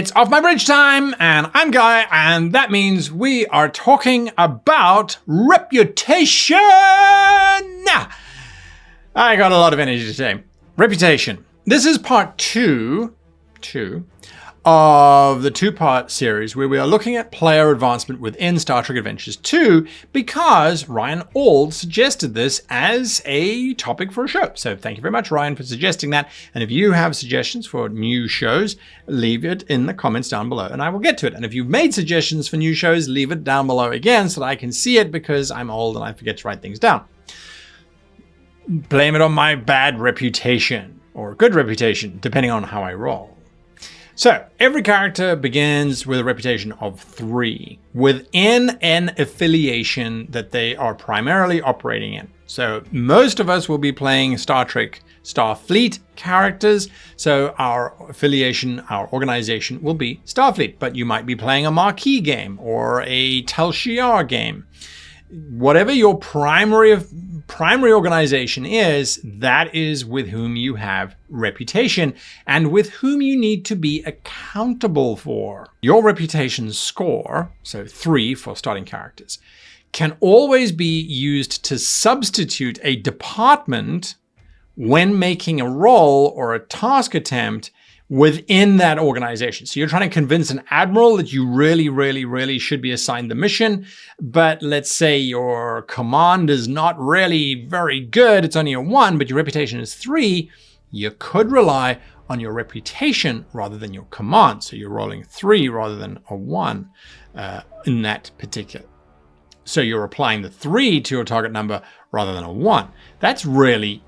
It's Off My Bridge time, and I'm Guy, and that means we are talking about reputation! I got a lot of energy today. Reputation. This is part two of the two-part series where we are looking at player advancement within Star Trek Adventures 2 because Ryan Auld suggested this as a topic for a show. So thank you very much, Ryan, for suggesting that. And if you have suggestions for new shows, leave it in the comments down below and I will get to it. And if you've made suggestions for new shows, leave it down below again so that I can see it because I'm old and I forget to write things down. Blame it on my bad reputation or good reputation, depending on how I roll. So, every character begins with a reputation of 3 within an affiliation that they are primarily operating in. So, most of us will be playing Star Trek Starfleet characters. So, our affiliation, our organization will be Starfleet. But you might be playing a Marquee game or a Tal Shiar game. Whatever your primary organization is, that is with whom you have reputation and with whom you need to be accountable for. Your reputation score, so 3 for starting characters, can always be used to substitute a department when making a role or a task attempt within that organization. So you're trying to convince an admiral that you really should be assigned the mission, but let's say your command is not really very good, it's only a 1, but your reputation is 3, you could rely on your reputation rather than your command. So you're rolling 3 rather than a 1 in that particular. So you're applying the 3 to your target number rather than a 1. That's really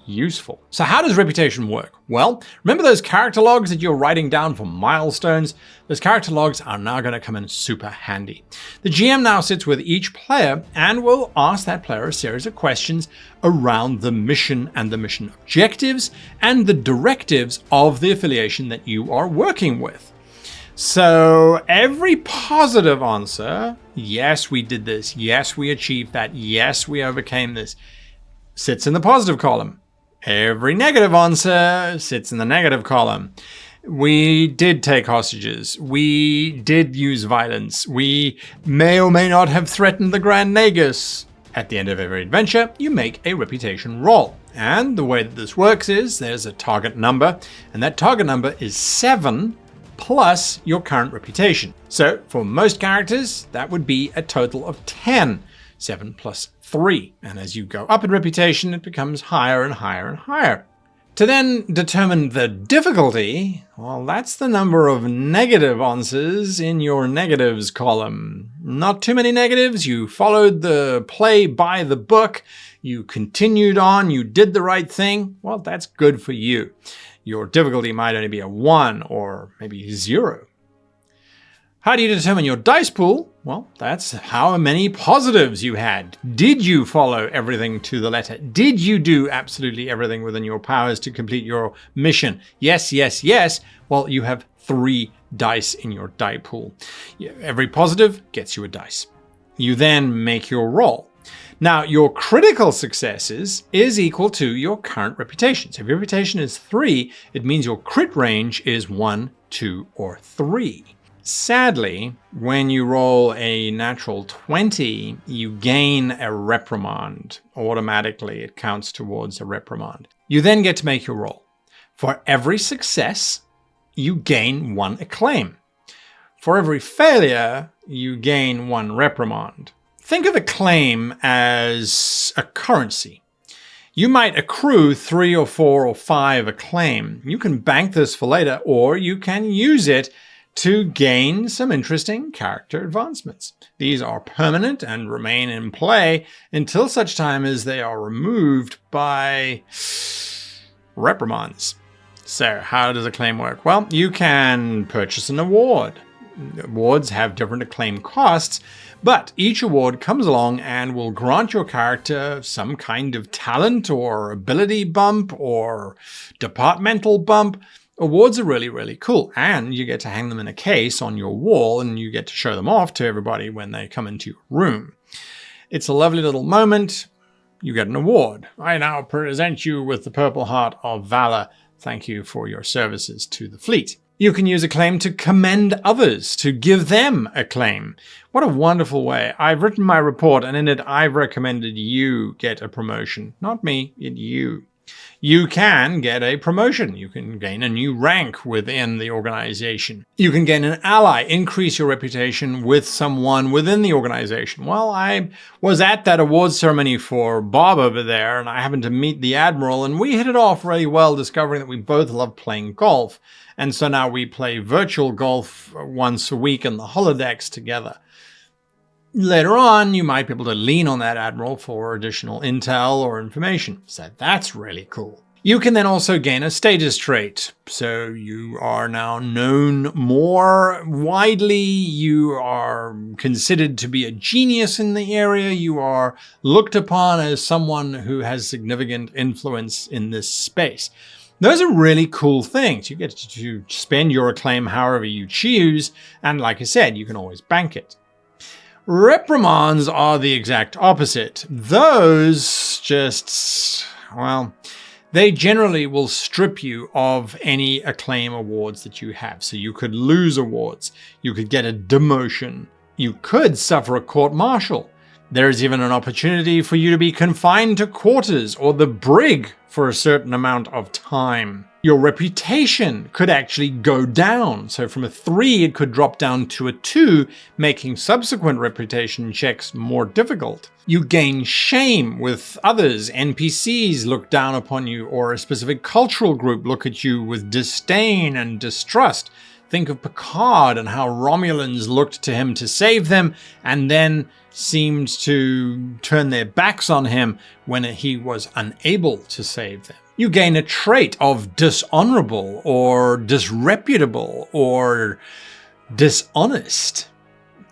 useful. So how does reputation work? Well, remember those character logs that you're writing down for milestones? Those character logs are now going to come in super handy. The GM now sits with each player and will ask that player a series of questions around the mission and the mission objectives and the directives of the affiliation that you are working with. So every positive answer, yes, we did this, yes, we achieved that, yes, we overcame this, sits in the positive column. Every negative answer sits in the negative column. We did take hostages. We did use violence. We may or may not have threatened the Grand Nagus. At the end of every adventure, you make a reputation roll. And the way that this works is there's a target number, and that target number is 7 plus your current reputation. So for most characters, that would be a total of 10. 7 plus 3. And as you go up in reputation, it becomes higher and higher and higher. To then determine the difficulty, well, that's the number of negative answers in your negatives column. Not too many negatives. You followed the play by the book. You continued on. You did the right thing. Well, that's good for you. Your difficulty might only be a 1 or maybe 0. How do you determine your dice pool? Well, that's how many positives you had. Did you follow everything to the letter? Did you do absolutely everything within your powers to complete your mission? Yes, yes, yes. Well, you have 3 dice in your die pool. Every positive gets you a dice. You then make your roll. Now, your critical successes is equal to your current reputation. So if your reputation is 3, it means your crit range is 1, 2, or 3. Sadly, when you roll a natural 20, you gain a reprimand. Automatically, it counts towards a reprimand. You then get to make your roll. For every success, you gain 1 acclaim. For every failure, you gain 1 reprimand. Think of acclaim as a currency. You might accrue 3 or 4 or 5 acclaim. You can bank this for later, or you can use it to gain some interesting character advancements. These are permanent and remain in play until such time as they are removed by reprimands. So how does acclaim work? Well, you can purchase an award. Awards have different acclaim costs, but each award comes along and will grant your character some kind of talent or ability bump or departmental bump. Awards are really cool, and you get to hang them in a case on your wall and you get to show them off to everybody when they come into your room. It's a lovely little moment. You get an award. I now present you with the Purple Heart of Valor. Thank you for your services to the fleet. You can use acclaim to commend others, to give them acclaim. What a wonderful way. I've written my report, and in it I've recommended you get a promotion. Not me, you. You can get a promotion. You can gain a new rank within the organization. You can gain an ally, increase your reputation with someone within the organization. Well, I was at that awards ceremony for Bob over there, and I happened to meet the Admiral, and we hit it off really well, discovering that we both love playing golf. And so now we play virtual golf once a week in the holodecks together. Later on, you might be able to lean on that Admiral for additional intel or information. So that's really cool. You can then also gain a status trait. So you are now known more widely. You are considered to be a genius in the area. You are looked upon as someone who has significant influence in this space. Those are really cool things. You get to spend your acclaim however you choose. And like I said, you can always bank it. Reprimands are the exact opposite. Those just, well, they generally will strip you of any acclaim awards that you have. So you could lose awards. You could get a demotion. You could suffer a court-martial. There is even an opportunity for you to be confined to quarters or the brig for a certain amount of time. Your reputation could actually go down. So from a 3, it could drop down to a 2, making subsequent reputation checks more difficult. You gain shame with others. NPCs look down upon you, or a specific cultural group look at you with disdain and distrust. Think of Picard and how Romulans looked to him to save them and then seemed to turn their backs on him when he was unable to save them. You gain a trait of dishonorable or disreputable or dishonest.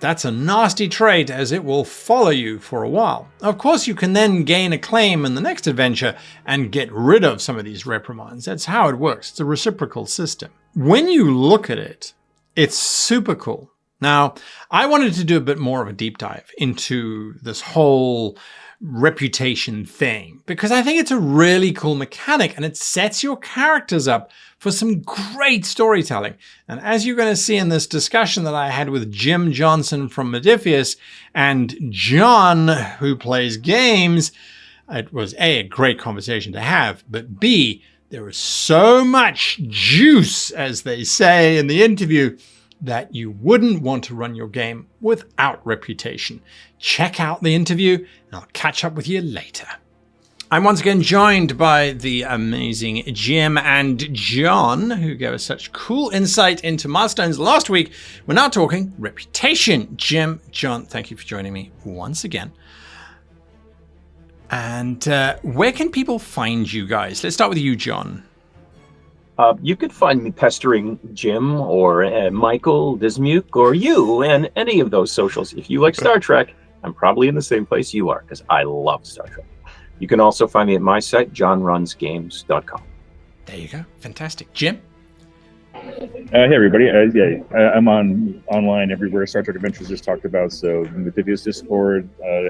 That's a nasty trait, as it will follow you for a while. Of course, you can then gain acclaim in the next adventure and get rid of some of these reprimands. That's how it works. It's a reciprocal system. When you look at it, it's super cool. Now, I wanted to do a bit more of a deep dive into this whole reputation thing, because I think it's a really cool mechanic and it sets your characters up for some great storytelling. And as you're going to see in this discussion that I had with Jim Johnson from Modiphius and John, who plays games, it was a great conversation to have, but B, there is so much juice, as they say in the interview, that you wouldn't want to run your game without reputation. Check out the interview, and I'll catch up with you later. I'm once again joined by the amazing Jim and John, who gave us such cool insight into milestones last week. We're now talking reputation. Jim, John, thank you for joining me once again. And where can people find you guys? Let's start with you, John. You could find me pestering Jim or Michael, Dismuke, or you and any of those socials. If you like Star Trek, I'm probably in the same place you are, because I love Star Trek. You can also find me at my site, johnrunsgames.com. There you go. Fantastic. Jim? Hey everybody, I'm online everywhere. Star Trek Adventures just talked about, so Modiphius Discord,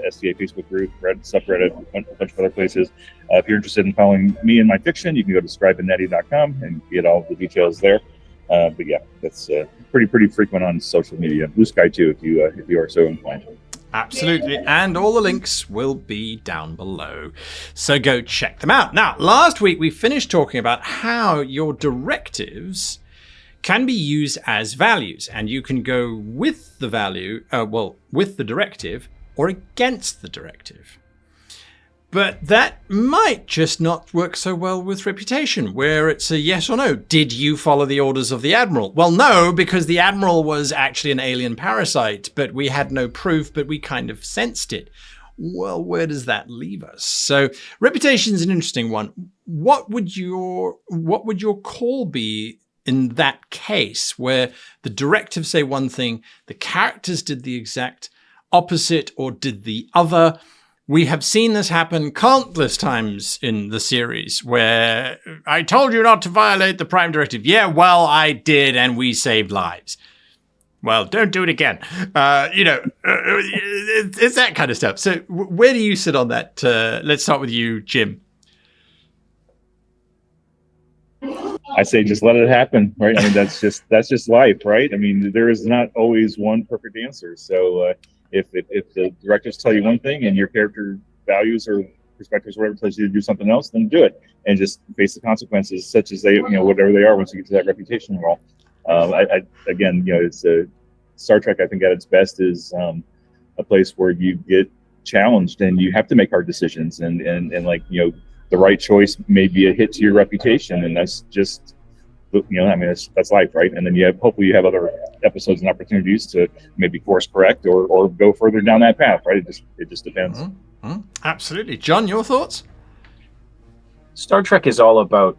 STA Facebook group, subreddit, a bunch of other places. If you're interested in following me and my fiction, you can go to scribeandnetty.com and get all the details there. But yeah, that's pretty frequent on social media. Blue Sky too, if you are so inclined. Absolutely, and all the links will be down below, so go check them out. Now, last week we finished talking about how your directives can be used as values, and you can go with the value, with the directive, or against the directive. But that might just not work so well with reputation, where it's a yes or no. Did you follow the orders of the Admiral? Well, no, because the Admiral was actually an alien parasite, but we had no proof, but we kind of sensed it. Well, where does that leave us? So reputation is an interesting one. What would your call be in that case, where the directives say one thing, the characters did the exact opposite or did the other? We have seen this happen countless times in the series, where I told you not to violate the Prime Directive. Yeah, well, I did, and we saved lives. Well, don't do it again. It's that kind of stuff. So where do you sit on that? Let's start with you, Jim. I say just let it happen, right? I mean, that's just life, right? I mean, there is not always one perfect answer. So if the directors tell you one thing and your character values or perspectives, or whatever, tells you to do something else, then do it and just face the consequences, such as they, whatever they are, once you get to that reputation role. Again, it's Star Trek. I think at its best is a place where you get challenged and you have to make hard decisions, and like the right choice may be a hit to your reputation, and that's just I mean that's life, right? And then hopefully you have other episodes and opportunities to maybe course correct or go further down that path, right? It just depends. Mm-hmm. Absolutely. John, your thoughts? Star Trek is all about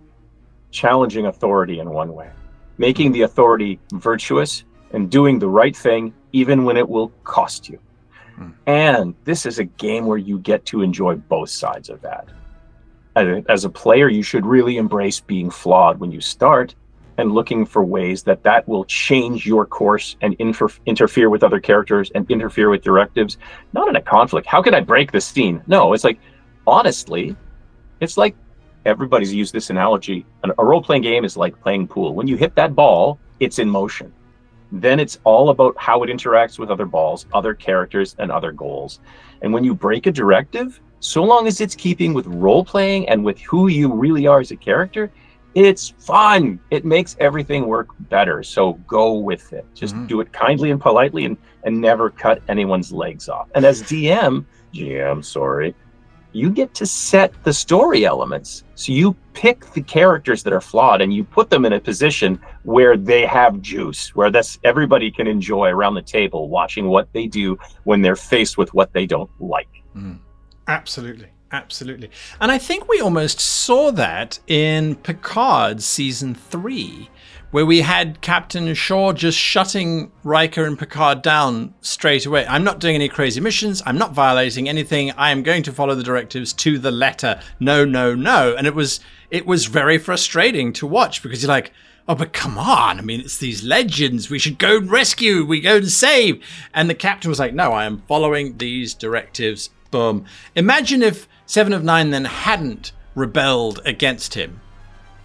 challenging authority in one way, making the authority virtuous and doing the right thing even when it will cost you. And this is a game where you get to enjoy both sides of that. As a player, you should really embrace being flawed when you start and looking for ways that will change your course and interfere with other characters and interfere with directives. Not in a conflict. How can I break this scene? No, it's like, honestly, it's like everybody's used this analogy. A role-playing game is like playing pool. When you hit that ball, it's in motion. Then it's all about how it interacts with other balls, other characters, and other goals. And when you break a directive, so long as it's keeping with role-playing and with who you really are as a character, it's fun. It makes everything work better. So go with it. Just do it kindly and politely and never cut anyone's legs off. And as GM, you get to set the story elements. So you pick the characters that are flawed and you put them in a position where they have juice, where everybody can enjoy around the table watching what they do when they're faced with what they don't like. Absolutely. Absolutely. And I think we almost saw that in Picard season 3, where we had Captain Shaw just shutting Riker and Picard down straight away. I'm not doing any crazy missions. I'm not violating anything. I am going to follow the directives to the letter. No, no, no. And it was very frustrating to watch because you're like, oh, but come on. I mean, it's these legends. We should go and rescue. We go and save. And the captain was like, no, I am following these directives. Boom. Imagine if Seven of Nine then hadn't rebelled against him.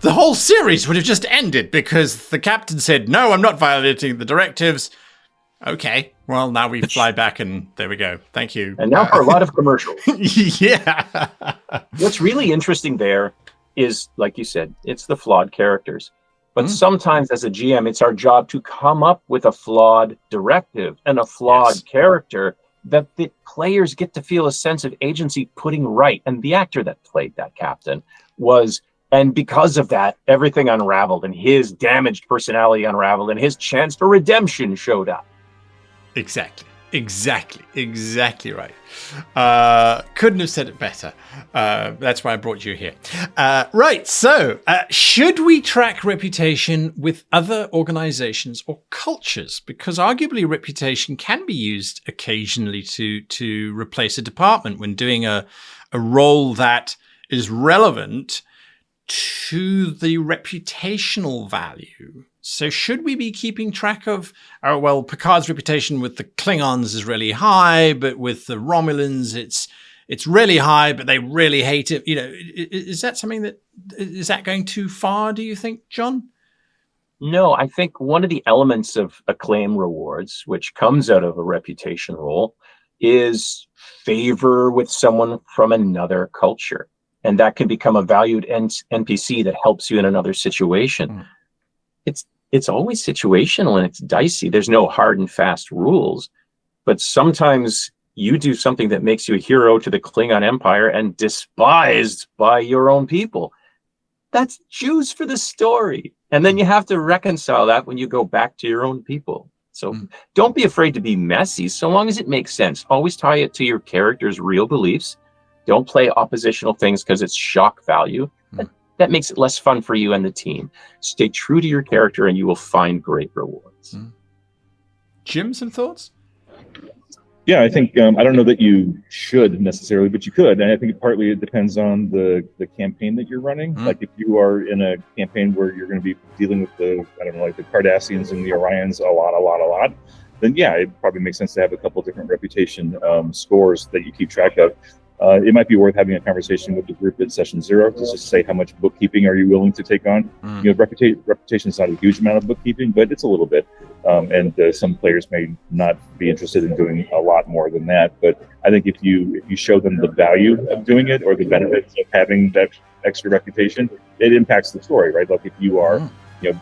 The whole series would have just ended because the captain said, no, I'm not violating the directives. Okay, well, now we fly back and there we go. Thank you. And now for a lot of commercials. Yeah. What's really interesting there is, like you said, it's the flawed characters. But sometimes as a GM, it's our job to come up with a flawed directive and a flawed character that the players get to feel a sense of agency putting right. And the actor that played that captain and because of that, everything unraveled and his damaged personality unraveled and his chance for redemption showed up. Exactly right. Couldn't have said it better. That's why I brought you here. Right, so should we track reputation with other organizations or cultures? Because arguably reputation can be used occasionally to replace a department when doing a role that is relevant to the reputational value. So should we be keeping track of, Picard's reputation with the Klingons is really high, but with the Romulans, it's really high, but they really hate it. Is that something is that going too far, do you think, John? No, I think one of the elements of acclaim rewards, which comes out of a reputation role, is favor with someone from another culture. And that can become a valued NPC that helps you in another situation. It's always situational and it's dicey. There's no hard and fast rules. But sometimes you do something that makes you a hero to the Klingon Empire and despised by your own people. That's juice for the story. And then you have to reconcile that when you go back to your own people. So don't be afraid to be messy, so long as it makes sense. Always tie it to your character's real beliefs. Don't play oppositional things because it's shock value. That makes it less fun for you and the team. Stay true to your character and you will find great rewards. Jim, some thoughts? Yeah, I think, I don't know that you should necessarily, but you could. And I think partly it depends on the campaign that you're running. Like if you are in a campaign where you're going to be dealing with the Cardassians and the Orions a lot, then yeah, it probably makes sense to have a couple different reputation scores that you keep track of. it might be worth having a conversation with the group at session 0 to just say how much bookkeeping are you willing to take on. Reputation is not a huge amount of bookkeeping, but it's a little bit. And some players may not be interested in doing a lot more than that. But I think if you show them the value of doing it or the benefits of having that extra reputation, it impacts the story, right? Like if you are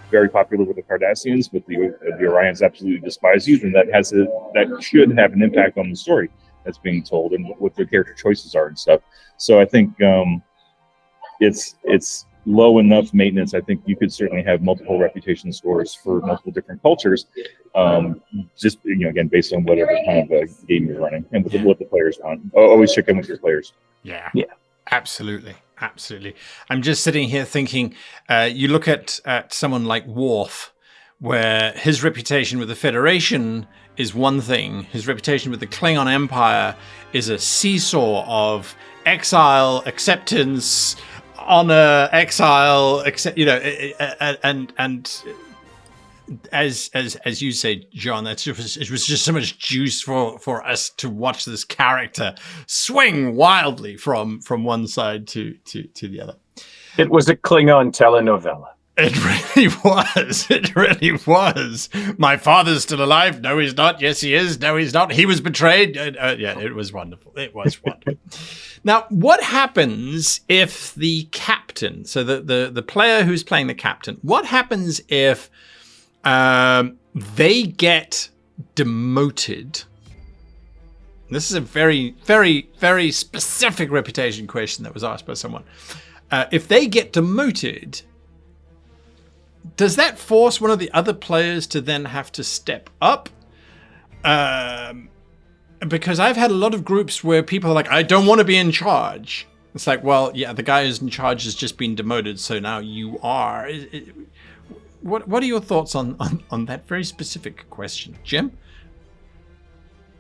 very popular with the Cardassians, but the Orions absolutely despise you, then that should have an impact on the story that's being told and what their character choices are and stuff. So I think it's low enough maintenance. I think you could certainly have multiple reputation scores for multiple different cultures, just again based on whatever kind of game you're running and what the players want. Always check in with your players. Yeah. Absolutely. I'm just sitting here thinking, you look at someone like Worf, where his reputation with the Federation is one thing. His reputation with the Klingon Empire is a seesaw of exile, acceptance, honor, exile, and as you say, John, it was just so much juice for us to watch this character swing wildly from one side to the other. It was a Klingon telenovela. It really was. It really was. My father's still alive. No, he's not. Yes, he is. No, he's not. He was betrayed. Yeah, it was wonderful. It was wonderful. Now, what happens if the captain, so the player who's playing the captain, what happens if they get demoted? This is a very, very, very specific reputation question that was asked by someone. If they get demoted, does that force one of the other players to then have to step up? Because I've had a lot of groups where people are like, I don't want to be in charge. It's like, well, yeah, the guy who's in charge has just been demoted, so now you are. What are your thoughts on that very specific question, Jim?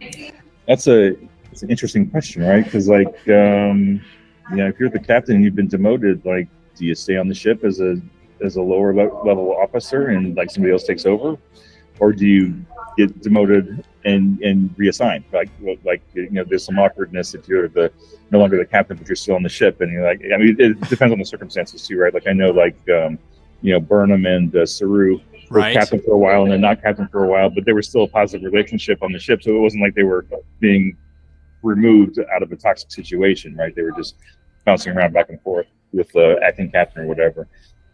It's an interesting question, right? Because if you're the captain and you've been demoted, like, do you stay on the ship as a lower level officer and like somebody else takes over, or do you get demoted and reassigned? There's some awkwardness if you're no longer the captain but you're still on the ship, and you're like, I mean, it depends on the circumstances too, right? Like I know Burnham and Saru were captain for a while and then not captain for a while, but they were still a positive relationship on the ship, so it wasn't like they were being removed out of a toxic situation, right? They were just bouncing around back and forth with acting captain or whatever.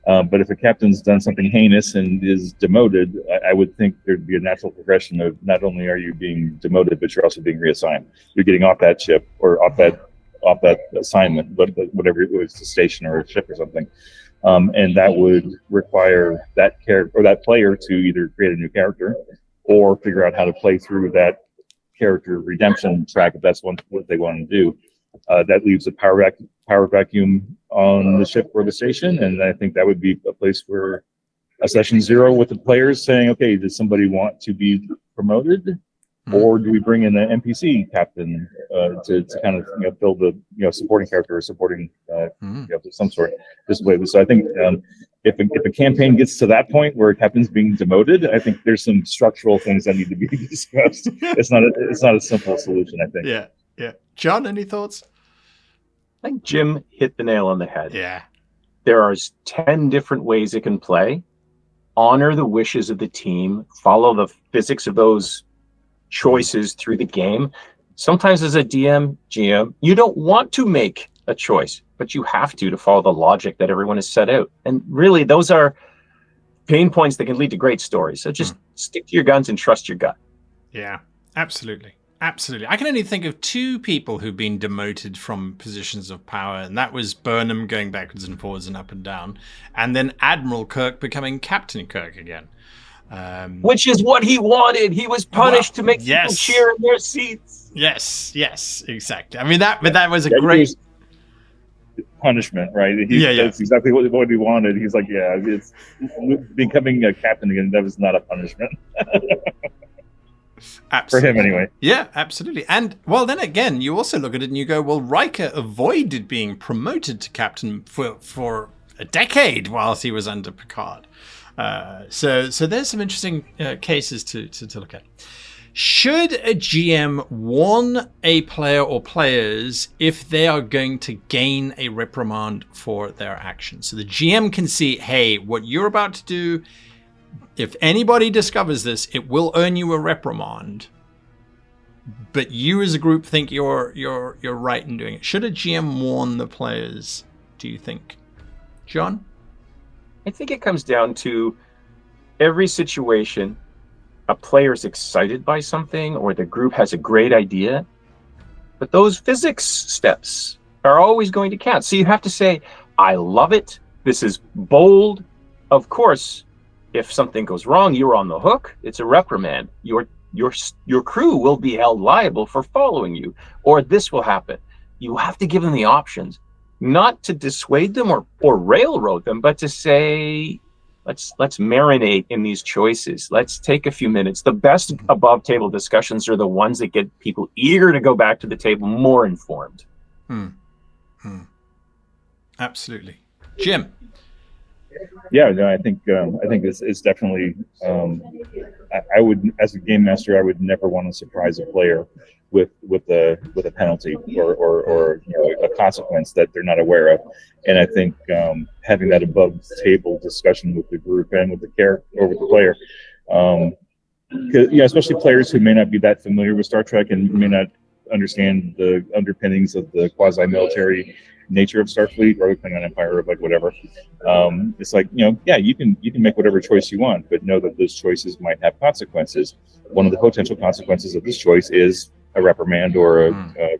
But if a captain's done something heinous and is demoted, I would think there'd be a natural progression of not only are you being demoted, but you're also being reassigned. You're getting off that ship or off that assignment, but whatever it was, a station or a ship or something. And that would require that character or that player to either create a new character or figure out how to play through that character redemption track if that's what they want to do. That leaves a power vacuum on the ship or the station, and I think that would be a place where a session 0 with the players saying, okay, does somebody want to be promoted, or do we bring in an NPC captain to kind of fill the supporting character or supporting some sort this way. So I think if a campaign gets to that point where a captain's being demoted, I think there's some structural things that need to be discussed. It's not a simple solution, I think. Yeah. John, any thoughts? I think Jim hit the nail on the head. Yeah. There are 10 different ways it can play. Honor the wishes of the team. Follow the physics of those choices through the game. Sometimes as a GM, you don't want to make a choice, but you have to follow the logic that everyone has set out. And really, those are pain points that can lead to great stories. So just stick to your guns and trust your gut. Yeah, absolutely. Absolutely. I can only think of 2 people who've been demoted from positions of power, and that was Burnham going backwards and forwards and up and down, and then Admiral Kirk becoming Captain Kirk again. Which is what he wanted. He was punished to make people cheer in their seats. Yes, exactly. I mean, that was a great punishment, right? That's exactly what he wanted. He's like, it's becoming a captain again. That was not a punishment. Absolutely. For him, anyway. Yeah, absolutely. And, well, then again, you also look at it and you go, well, Riker avoided being promoted to captain for a decade whilst he was under Picard. So there's some interesting cases to look at. Should a GM warn a player or players if they are going to gain a reprimand for their actions? So the GM can see, hey, what you're about to do, if anybody discovers this, it will earn you a reprimand. But you as a group think you're right in doing it. Should a GM warn the players, do you think? John? I think it comes down to every situation. A player's excited by something or the group has a great idea, but those physics steps are always going to count. So you have to say, I love it. This is bold. Of course, if something goes wrong, you're on the hook. It's a reprimand. Your crew will be held liable for following you, or this will happen. You have to give them the options, not to dissuade them or railroad them, but to say, let's marinate in these choices. Let's take a few minutes. The best above table discussions are the ones that get people eager to go back to the table more informed. Absolutely. Jim? Yeah, no, I think it's definitely. I would, as a game master, I would never want to surprise a player with a penalty or a consequence that they're not aware of. And I think having that above table discussion with the group and with the character or with the player, especially players who may not be that familiar with Star Trek and may not understand the underpinnings of the quasi-military nature of Starfleet or depending on Empire or like whatever. It's like, you can make whatever choice you want, but know that those choices might have consequences. One of the potential consequences of this choice is a reprimand or a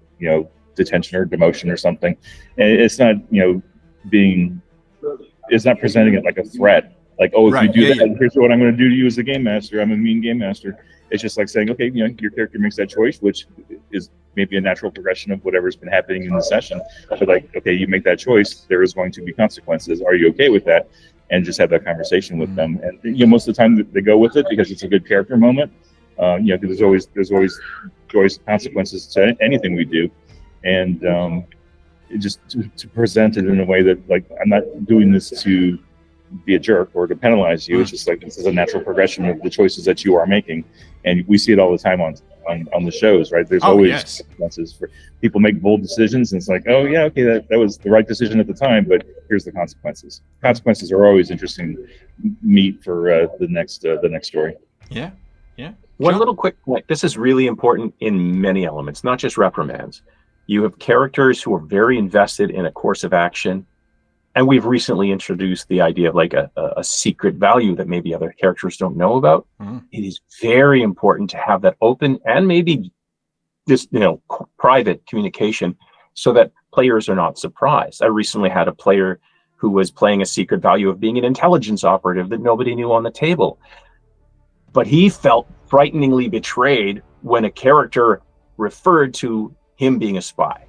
detention or demotion or something. And it's not it's not presenting it like a threat. Like, if you do that, here's what I'm going to do to you as a game master. I'm a mean game master. It's just like saying, okay, your character makes that choice, which is maybe a natural progression of whatever's been happening in the session. But like, okay, you make that choice, there is going to be consequences. Are you okay with that? And just have that conversation with them. And most of the time they go with it because it's a good character moment. Because there's always consequences to anything we do, and just to present it in a way that, like, I'm not doing this to be a jerk or to penalize you. It's just like, this is a natural progression of the choices that you are making, and we see it all the time on the shows, right? There's always consequences for people make bold decisions, and it's like, oh yeah, okay, that was the right decision at the time, but here's the consequences. Consequences are always interesting meat for the next story. Yeah. One little quick point. This is really important in many elements, not just reprimands. You have characters who are very invested in a course of action. And we've recently introduced the idea of like a secret value that maybe other characters don't know about. It is very important to have that open and maybe just, private communication so that players are not surprised. I recently had a player who was playing a secret value of being an intelligence operative that nobody knew on the table. But he felt frighteningly betrayed when a character referred to him being a spy.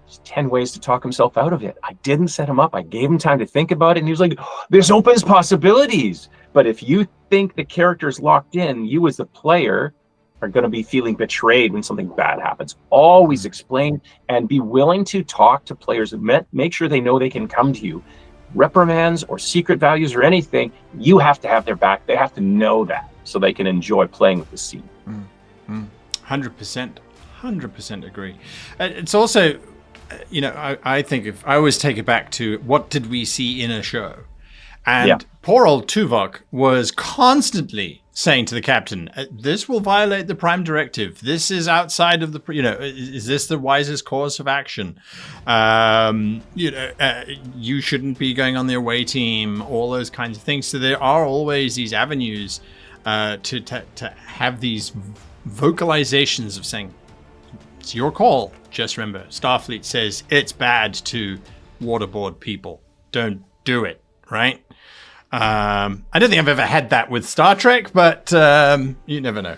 There's 10 ways to talk himself out of it. I didn't set him up. I gave him time to think about it. And he was like, this opens possibilities. But if you think the character's locked in, you as the player are going to be feeling betrayed when something bad happens. Always explain and be willing to talk to players. Make sure they know they can come to you. Reprimands or secret values or anything, you have to have their back. They have to know that so they can enjoy playing with the scene. 100% agree. It's also, I think if I always take it back to what did we see in a show? And poor old Tuvok was constantly saying to the captain, this will violate the Prime Directive. This is outside of the, is this the wisest course of action? You shouldn't be going on the away team, all those kinds of things. So there are always these avenues to have these vocalizations of saying, it's your call. Just remember, Starfleet says it's bad to waterboard people. Don't do it, right? I don't think I've ever had that with Star Trek, but you never know.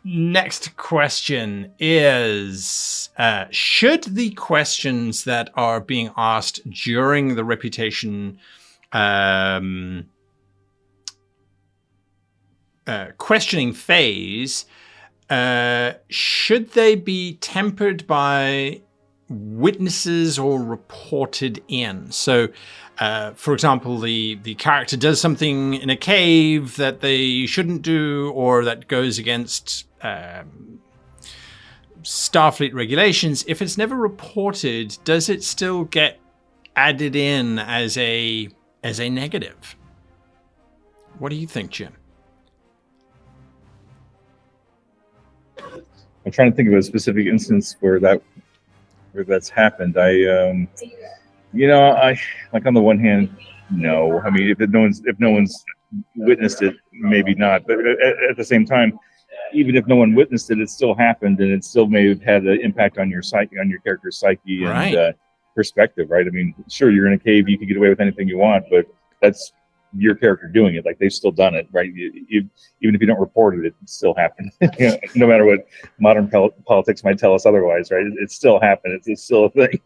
Next question is, should the questions that are being asked during the reputation questioning phase, should they be tempered by witnesses or reported in. So, for example, the character does something in a cave that they shouldn't do, or that goes against Starfleet regulations. If it's never reported, does it still get added in as a negative? What do you think, Jim? I'm trying to think of a specific instance where that's happened. I like, on the one hand, no. I mean, if no one's witnessed it, maybe not. But at the same time, even if no one witnessed it, it still happened, and it still may have had an impact on your psyche, on your character's psyche and perspective, right? I mean, sure, you're in a cave, you can get away with anything you want, but that's your character doing it. Like, they've still done it, right? Even if you don't report it, it still happened. No matter what modern politics might tell us otherwise, right? It still happened. It's still a thing.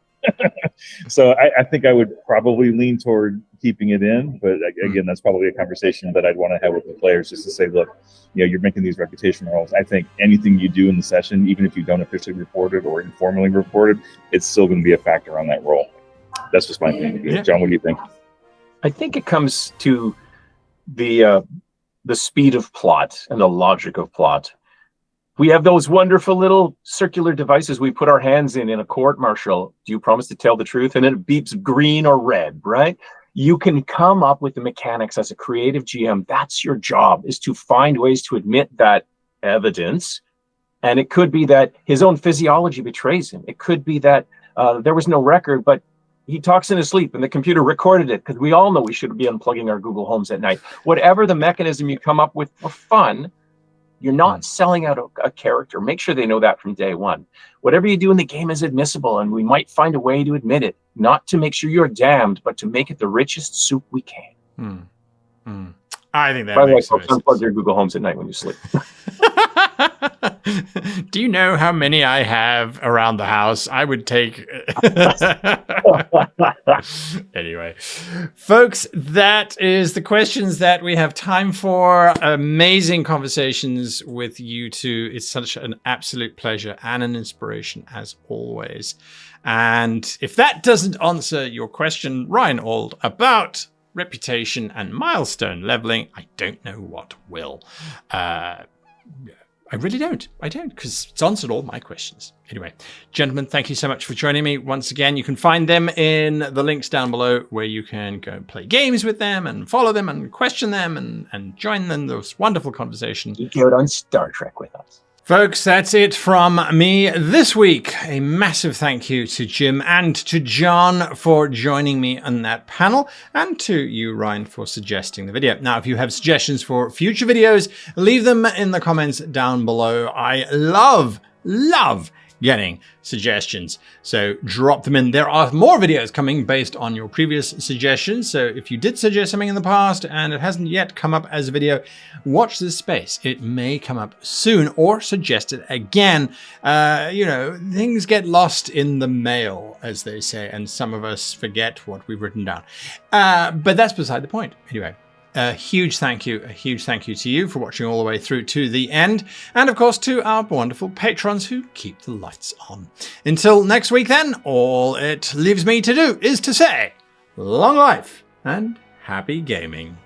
So I think I would probably lean toward keeping it in, but again, that's probably a conversation that I'd want to have with the players, just to say, look, you're making these reputation rolls. I think anything you do in the session, even if you don't officially report it or informally report it, it's still going to be a factor on that roll. That's just my opinion. Yeah. John, what do you think? I think it comes to the speed of plot and the logic of plot. We have those wonderful little circular devices we put our hands in a court martial. Do you promise to tell the truth? And then it beeps green or red, right? You can come up with the mechanics as a creative GM. That's your job, is to find ways to admit that evidence. And it could be that his own physiology betrays him. It could be that there was no record, but he talks in his sleep and the computer recorded it, because we all know we should be unplugging our Google Homes at night. Whatever the mechanism you come up with for fun, you're not selling out a character. Make sure they know that from day one. Whatever you do in the game is admissible, and we might find a way to admit it, not to make sure you're damned, but to make it the richest soup we can. I think that By the way, makes folks, sense. unplug your Google Homes at night when you sleep. Do you know how many I have around the house? I would take. Anyway, folks, that is the questions that we have time for. Amazing conversations with you two. It's such an absolute pleasure and an inspiration as always. And if that doesn't answer your question, Reinhold, about reputation and milestone leveling, I don't know what will. I really don't. I don't, because it's answered all my questions. Anyway, gentlemen, thank you so much for joining me once again. You can find them in the links down below, where you can go and play games with them and follow them and question them and join them in those wonderful conversations. Geek out on Star Trek with us. Folks, that's it from me this week. A massive thank you to Jim and to John for joining me on that panel, and to you, Ryan, for suggesting the video. Now, if you have suggestions for future videos, leave them in the comments down below. I love getting suggestions, so drop them in. There are more videos coming based on your previous suggestions, so if you did suggest something in the past and it hasn't yet come up as a video, watch this space. It may come up soon, or suggest it again. Things get lost in the mail, as they say, and some of us forget what we've written down, but that's beside the point. Anyway, a huge thank you to you for watching all the way through to the end. And of course, to our wonderful patrons who keep the lights on. Until next week then, all it leaves me to do is to say, long life and happy gaming.